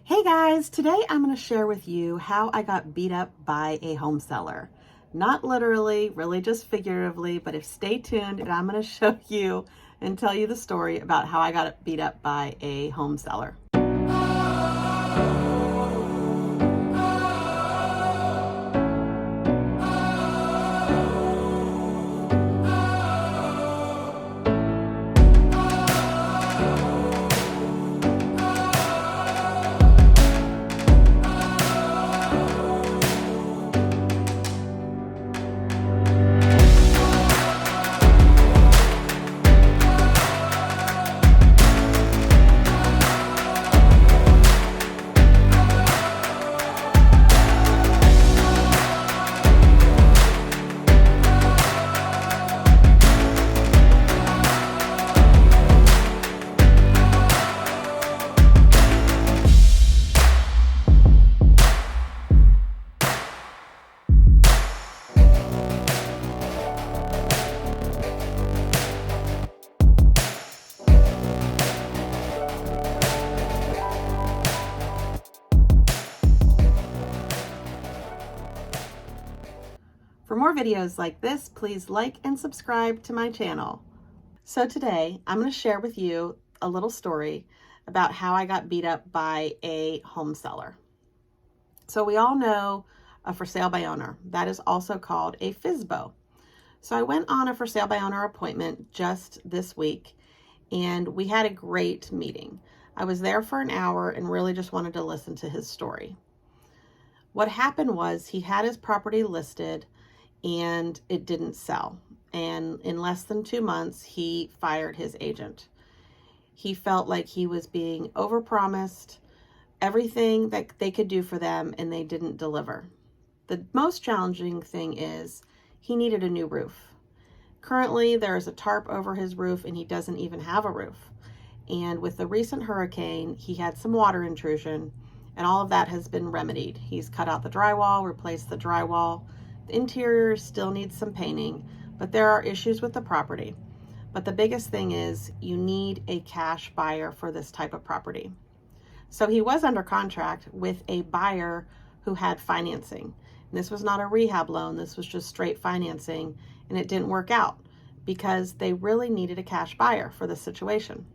Hey guys, today I'm going to share with you how I got beat up by a home seller. Not literally, really just figuratively, but if stay tuned and I'm going to show you and tell you the story about how I got beat up by a home seller. For more videos like this, please like and subscribe to my channel. So today, I'm going to share with you a little story about how I got beat up by a home seller. So we all know a for sale by owner. That is also called a FSBO. So I went on a for sale by owner appointment just this week, and we had a great meeting. I was there for an hour and really just wanted to listen to his story. What happened was he had his property listed and it didn't sell. And in less than 2 months, he fired his agent. He felt like he was being overpromised everything that they could do for them, and they didn't deliver. The most challenging thing is he needed a new roof. Currently, there is a tarp over his roof, and he doesn't even have a roof. And with the recent hurricane, he had some water intrusion, and all of that has been remedied. He's cut out the drywall, replaced the drywall. The interior still needs some painting, but there are issues with the property. But the biggest thing is you need a cash buyer for this type of property. So he was under contract with a buyer who had financing. And this was not a rehab loan, this was just straight financing, and it didn't work out because they really needed a cash buyer for this situation.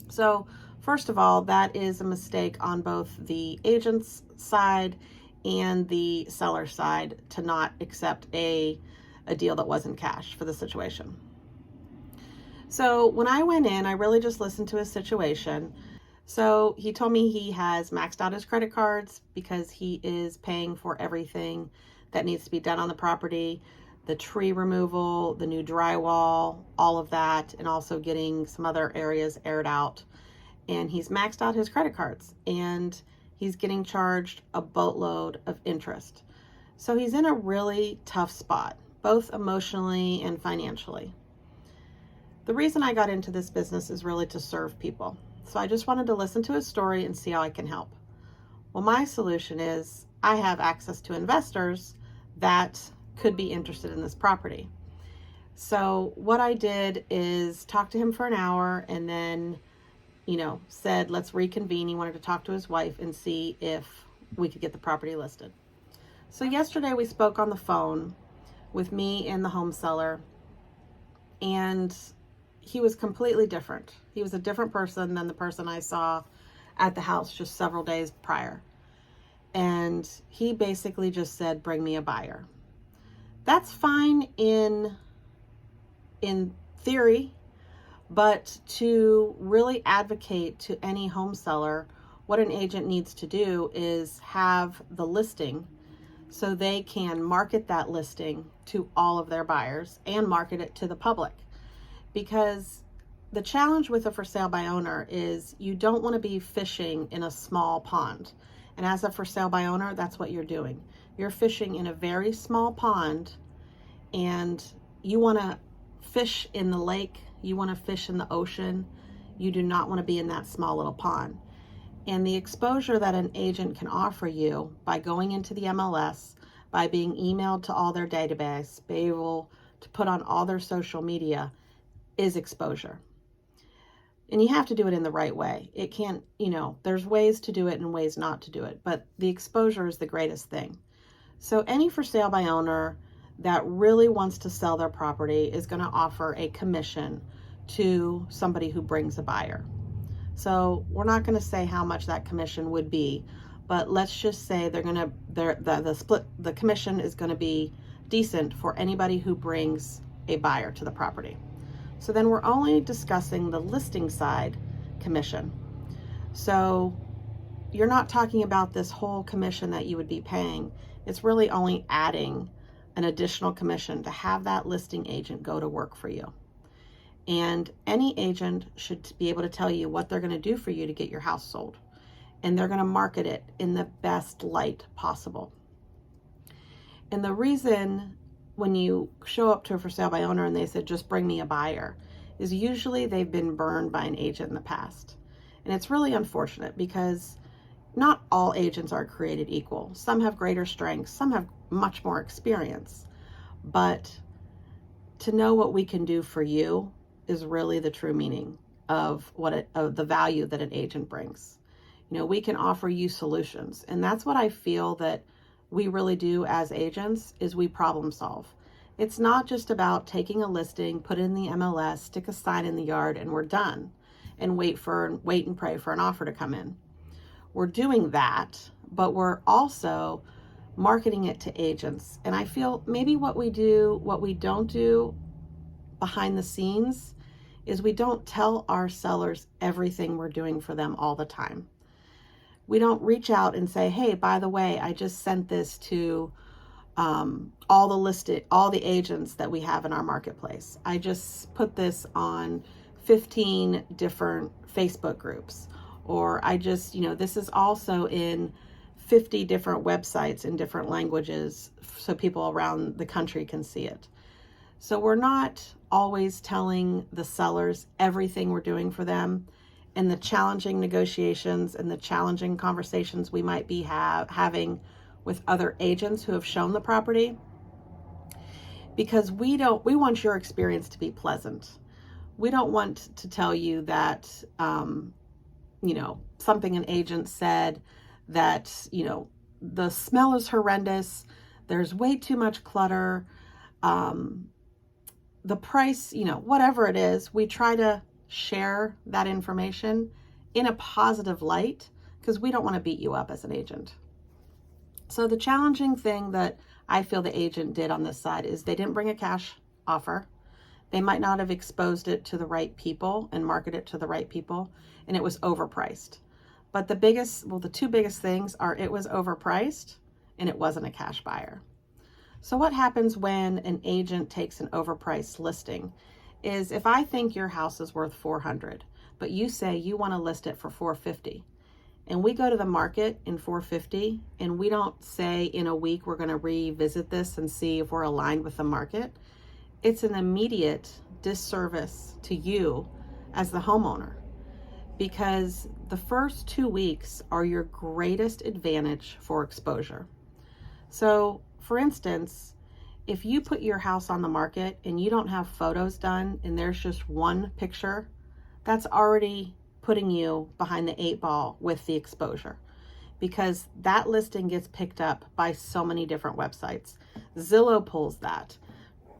So first of all, that is a mistake on both the agent's side and the seller side to not accept a deal that wasn't cash for the situation. So when I went in, I really just listened to his situation. So he told me he has maxed out his credit cards because he is paying for everything that needs to be done on the property, the tree removal, the new drywall, all of that, and also getting some other areas aired out. And he's maxed out his credit cards, and he's getting charged a boatload of interest. So he's in a really tough spot, both emotionally and financially. The reason I got into this business is really to serve people. So I just wanted to listen to his story and see how I can help. Well, my solution is I have access to investors that could be interested in this property. So what I did is talk to him for an hour and then said, let's reconvene. He wanted to talk to his wife and see if we could get the property listed. So yesterday we spoke on the phone with me and the home seller, and he was completely different. He was a different person than the person I saw at the house just several days prior. And he basically just said, bring me a buyer. That's fine in theory. But to really advocate to any home seller, what an agent needs to do is have the listing so they can market that listing to all of their buyers and market it to the public. Because the challenge with a for sale by owner is you don't want to be fishing in a small pond. And as a for sale by owner, that's what you're doing. You're fishing in a very small pond, and you want to fish in the lake. You want to fish in the ocean. You do not want to be in that small little pond. And the exposure that an agent can offer you by going into the MLS, by being emailed to all their database, be able to put on all their social media, is exposure. And you have to do it in the right way. It can't, there's ways to do it and ways not to do it, but the exposure is the greatest thing. So any for sale by owner that really wants to sell their property is going to offer a commission to somebody who brings a buyer. So we're not going to say how much that commission would be, but let's just say the commission is going to be decent for anybody who brings a buyer to the property. So then we're only discussing the listing side commission. So you're not talking about this whole commission that you would be paying. It's really only adding an additional commission to have that listing agent go to work for you. And any agent should be able to tell you what they're going to do for you to get your house sold. And they're going to market it in the best light possible. And the reason when you show up to a for sale by owner and they said, just bring me a buyer, is usually they've been burned by an agent in the past. And it's really unfortunate because not all agents are created equal. Some have greater strengths, some have much more experience. But to know what we can do for you is really the true meaning of the value that an agent brings. We can offer you solutions. And that's what I feel that we really do as agents, is we problem solve. It's not just about taking a listing, put it in the MLS, stick a sign in the yard, and we're done, and wait and pray for an offer to come in. We're doing that, but we're also marketing it to agents. And I feel maybe what we don't do behind the scenes is we don't tell our sellers everything we're doing for them all the time. We don't reach out and say, hey, by the way, I just sent this to all the agents that we have in our marketplace. I just put this on 15 different Facebook groups, or I just, this is also in 50 different websites in different languages so people around the country can see it. So we're not always telling the sellers everything we're doing for them, and the challenging negotiations and the challenging conversations we might be having with other agents who have shown the property, because we want your experience to be pleasant. We don't want to tell you that, something an agent said that, the smell is horrendous, there's way too much clutter, the price, whatever it is. We try to share that information in a positive light because we don't want to beat you up as an agent. So the challenging thing that I feel the agent did on this side is they didn't bring a cash offer. They might not have exposed it to the right people and marketed it to the right people, and it was overpriced. But the two biggest things are it was overpriced and it wasn't a cash buyer. So what happens when an agent takes an overpriced listing is, if I think your house is worth $400, but you say you want to list it for $450, and we go to the market in $450, and we don't say in a week we're going to revisit this and see if we're aligned with the market, it's an immediate disservice to you as the homeowner, because the first 2 weeks are your greatest advantage for exposure. So, for instance, if you put your house on the market and you don't have photos done and there's just one picture, that's already putting you behind the 8 ball with the exposure, because that listing gets picked up by so many different websites. Zillow pulls that,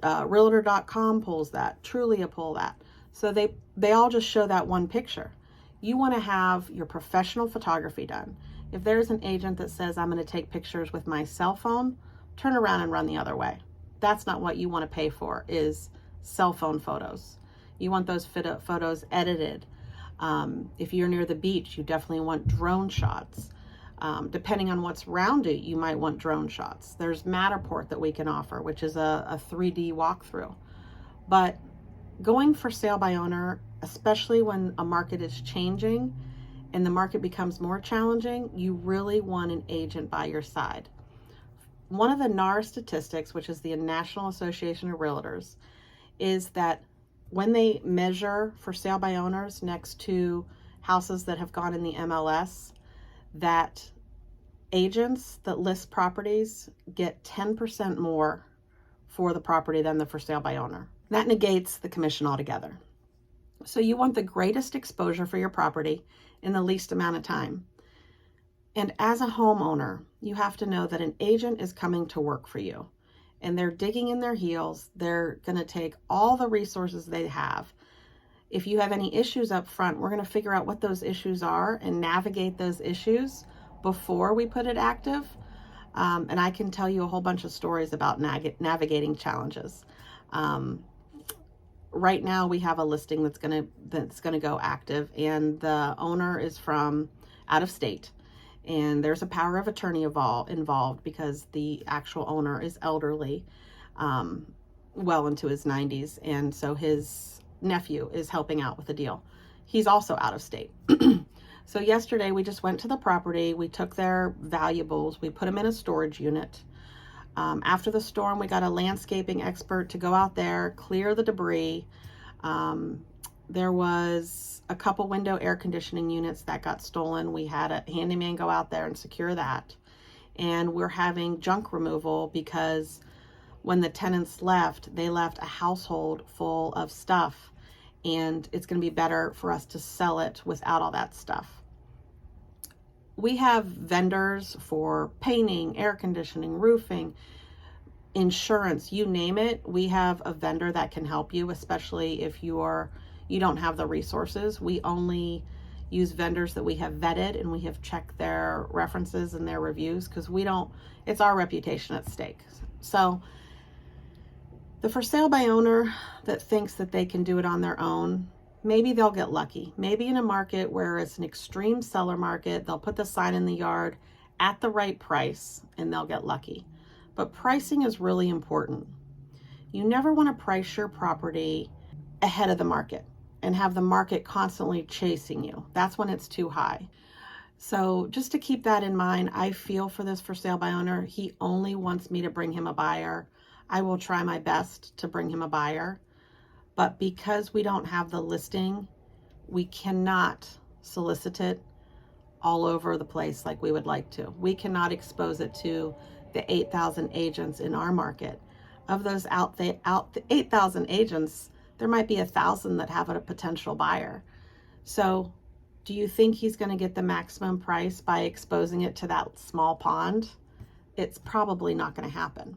realtor.com pulls that, Trulia pull that. So they all just show that one picture. You want to have your professional photography done. If there's an agent that says, I'm going to take pictures with my cell phone, turn around and run the other way. That's not what you want to pay for, is cell phone photos. You want those photos edited. If you're near the beach, you definitely want drone shots. Depending on what's around it, you might want drone shots. There's Matterport that we can offer, which is a 3D walkthrough. But going for sale by owner, especially when a market is changing and the market becomes more challenging, you really want an agent by your side. One of the NAR statistics, which is the National Association of Realtors, is that when they measure for sale by owners next to houses that have gone in the MLS, that agents that list properties get 10% more for the property than the for sale by owner. That negates the commission altogether. So you want the greatest exposure for your property in the least amount of time. And as a homeowner, you have to know that an agent is coming to work for you, and they're digging in their heels. They're going to take all the resources they have. If you have any issues up front, we're going to figure out what those issues are and navigate those issues before we put it active. And I can tell you a whole bunch of stories about navigating challenges. Right now we have a listing that's gonna go active, and the owner is from out of state, and there's a power of attorney involved because the actual owner is elderly, well into his 90s, and so his nephew is helping out with the deal. He's also out of state. So yesterday we just went to the property, we took their valuables, we put them in a storage unit. After the storm, we got a landscaping expert to go out there, clear the debris. There was a couple window air conditioning units that got stolen. We had a handyman go out there and secure that. And we're having junk removal because when the tenants left, they left a household full of stuff, and it's going to be better for us to sell it without all that stuff. We have vendors for painting, air conditioning, roofing, insurance, you name it. We have a vendor that can help you, especially if you don't have the resources. We only use vendors that we have vetted and we have checked their references and their reviews, because it's our reputation at stake. So the for sale by owner that thinks that they can do it on their own, maybe they'll get lucky. Maybe in a market where it's an extreme seller market, they'll put the sign in the yard at the right price and they'll get lucky. But pricing is really important. You never want to price your property ahead of the market and have the market constantly chasing you. That's when it's too high. So just to keep that in mind, I feel for this for sale by owner. He only wants me to bring him a buyer. I will try my best to bring him a buyer. But because we don't have the listing, we cannot solicit it all over the place like we would like to. We cannot expose it to the 8,000 agents in our market. Of those the 8,000 agents, there might be 1,000 that have a potential buyer. So do you think he's going to get the maximum price by exposing it to that small pond? It's probably not going to happen.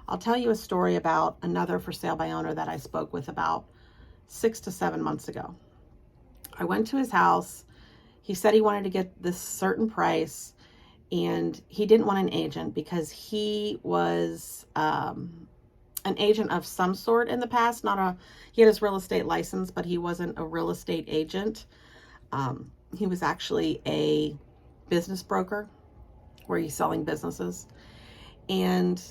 I'll tell you a story about another for sale by owner that I spoke with about 6 to 7 months ago. I went to his house. He said he wanted to get this certain price, and he didn't want an agent because he was an agent of some sort in the past. He had his real estate license, but he wasn't a real estate agent. He was actually a business broker where he's selling businesses. And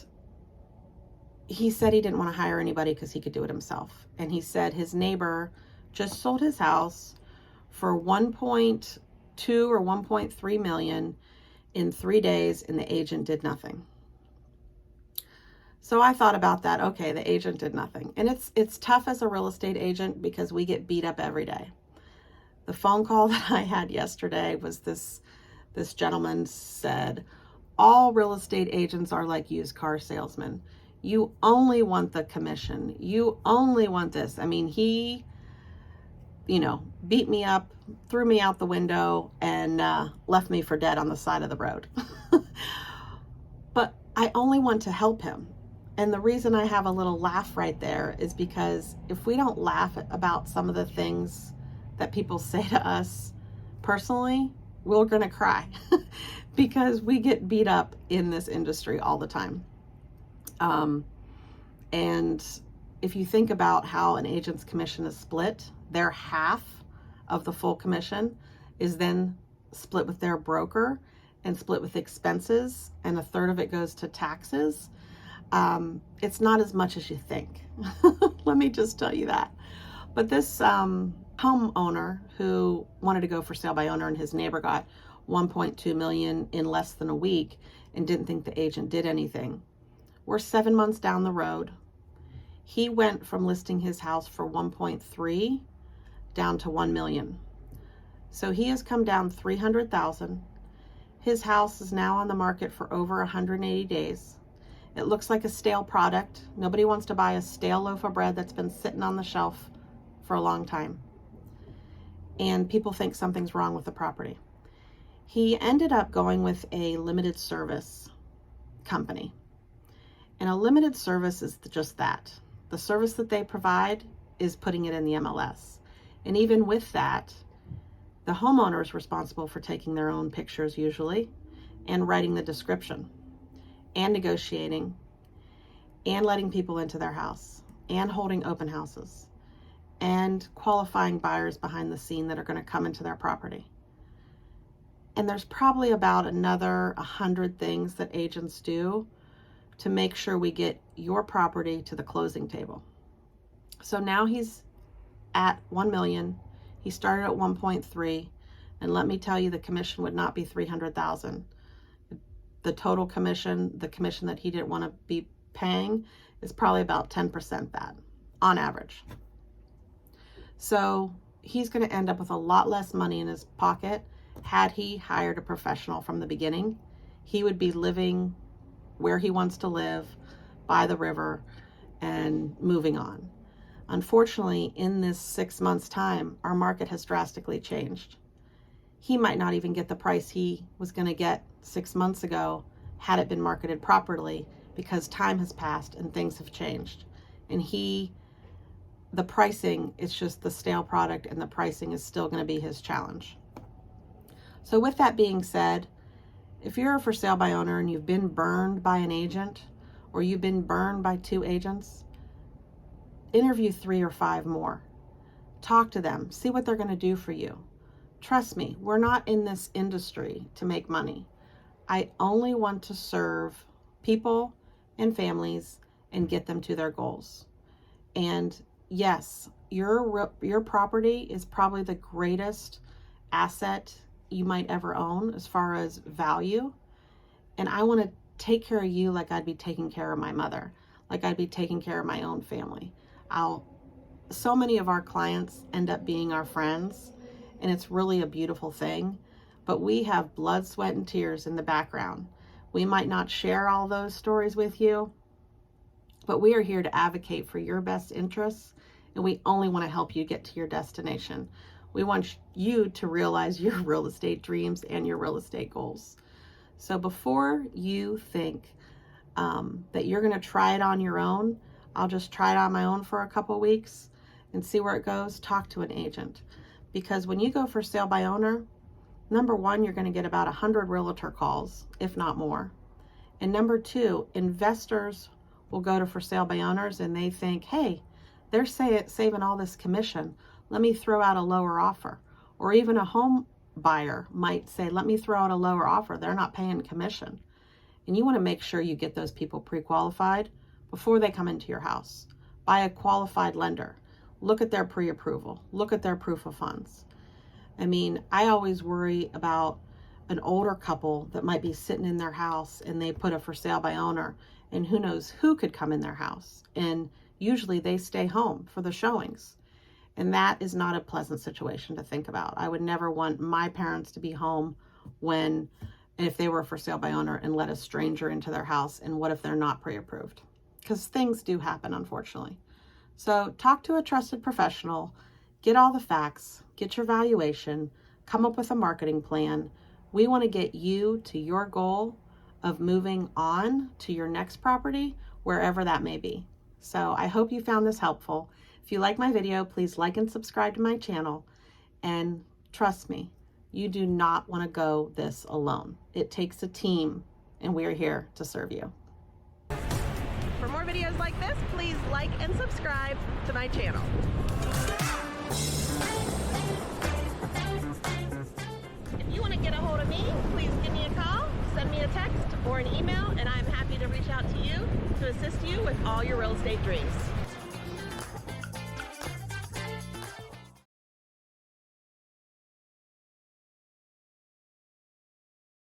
he said he didn't want to hire anybody because he could do it himself. And he said his neighbor just sold his house for 1.2 or 1.3 million in 3 days, and the agent did nothing. So I thought about that. Okay, the agent did nothing. And it's tough as a real estate agent because we get beat up every day. The phone call that I had yesterday was this gentleman said, all real estate agents are like used car salesmen. You only want the commission. You only want this. I mean, he, beat me up, threw me out the window, and left me for dead on the side of the road. But I only want to help him. And the reason I have a little laugh right there is because if we don't laugh about some of the things that people say to us personally, we're going to cry because we get beat up in this industry all the time. And if you think about how an agent's commission is split, their half of the full commission is then split with their broker and split with expenses, and 1/3 of it goes to taxes. It's not as much as you think. Let me just tell you that. But this homeowner who wanted to go for sale by owner, and his neighbor got 1.2 million in less than a week and didn't think the agent did anything. We're 7 months down the road. He went from listing his house for 1.3 down to 1 million. So he has come down 300,000. His house is now on the market for over 180 days. It looks like a stale product. Nobody wants to buy a stale loaf of bread that's been sitting on the shelf for a long time. and people think something's wrong with the property. He ended up going with a limited service company. And a limited service is just that. The service that they provide is putting it in the MLS. And even with that, the homeowner is responsible for taking their own pictures usually, and writing the description, and negotiating, and letting people into their house, and holding open houses, and qualifying buyers behind the scene that are going to come into their property. And there's probably about another 100 things that agents do to make sure we get your property to the closing table. So now he's at 1 million. He started at 1.3, and let me tell you, the commission would not be 300,000. The total commission, the commission that he didn't want to be paying, is probably about 10% that, on average. So he's going to end up with a lot less money in his pocket. Had he hired a professional from the beginning, he would be living where he wants to live, by the river, and moving on. Unfortunately, in this 6 months' time, our market has drastically changed. He might not even get the price he was going to get 6 months ago had it been marketed properly, because time has passed and things have changed. And the pricing is just the stale product, and the pricing is still going to be his challenge. So with that being said, if you're a for sale by owner and you've been burned by an agent, or you've been burned by 2 agents, interview 3 or 5 more. Talk to them, see what they're going to do for you. Trust me, we're not in this industry to make money. I only want to serve people and families and get them to their goals. And yes, your property is probably the greatest asset you might ever own as far as value. And I want to take care of you like I'd be taking care of my mother, like I'd be taking care of my own family. So many of our clients end up being our friends, and it's really a beautiful thing, but we have blood, sweat, and tears in the background. We might not share all those stories with you, but we are here to advocate for your best interests, and we only want to help you get to your destination. We want you to realize your real estate dreams and your real estate goals. So before you think that you're going to try it on your own, I'll just try it on my own for a couple weeks and see where it goes, talk to an agent. Because when you go for sale by owner, number 1, you're going to get about 100 realtor calls, if not more. And number 2, investors will go to for sale by owners and they think, hey, they're saving all this commission. Let me throw out a lower offer. Or even a home buyer might say, let me throw out a lower offer. They're not paying commission. And you want to make sure you get those people pre-qualified before they come into your house by a qualified lender. Look at their pre-approval. Look at their proof of funds. I mean, I always worry about an older couple that might be sitting in their house and they put a for sale by owner, and who knows who could come in their house. And usually they stay home for the showings. And that is not a pleasant situation to think about. I would never want my parents to be home if they were for sale by owner and let a stranger into their house. And what if they're not pre-approved? Because things do happen, unfortunately. So talk to a trusted professional, get all the facts, get your valuation, come up with a marketing plan. We want to get you to your goal of moving on to your next property, wherever that may be. So I hope you found this helpful. If you like my video, please like and subscribe to my channel. And trust me, you do not want to go this alone. It takes a team, and we're here to serve you. For more videos like this, please like and subscribe to my channel. If you want to get a hold of me, please give me a call, send me a text or an email, and I'm happy to reach out to you to assist you with all your real estate dreams.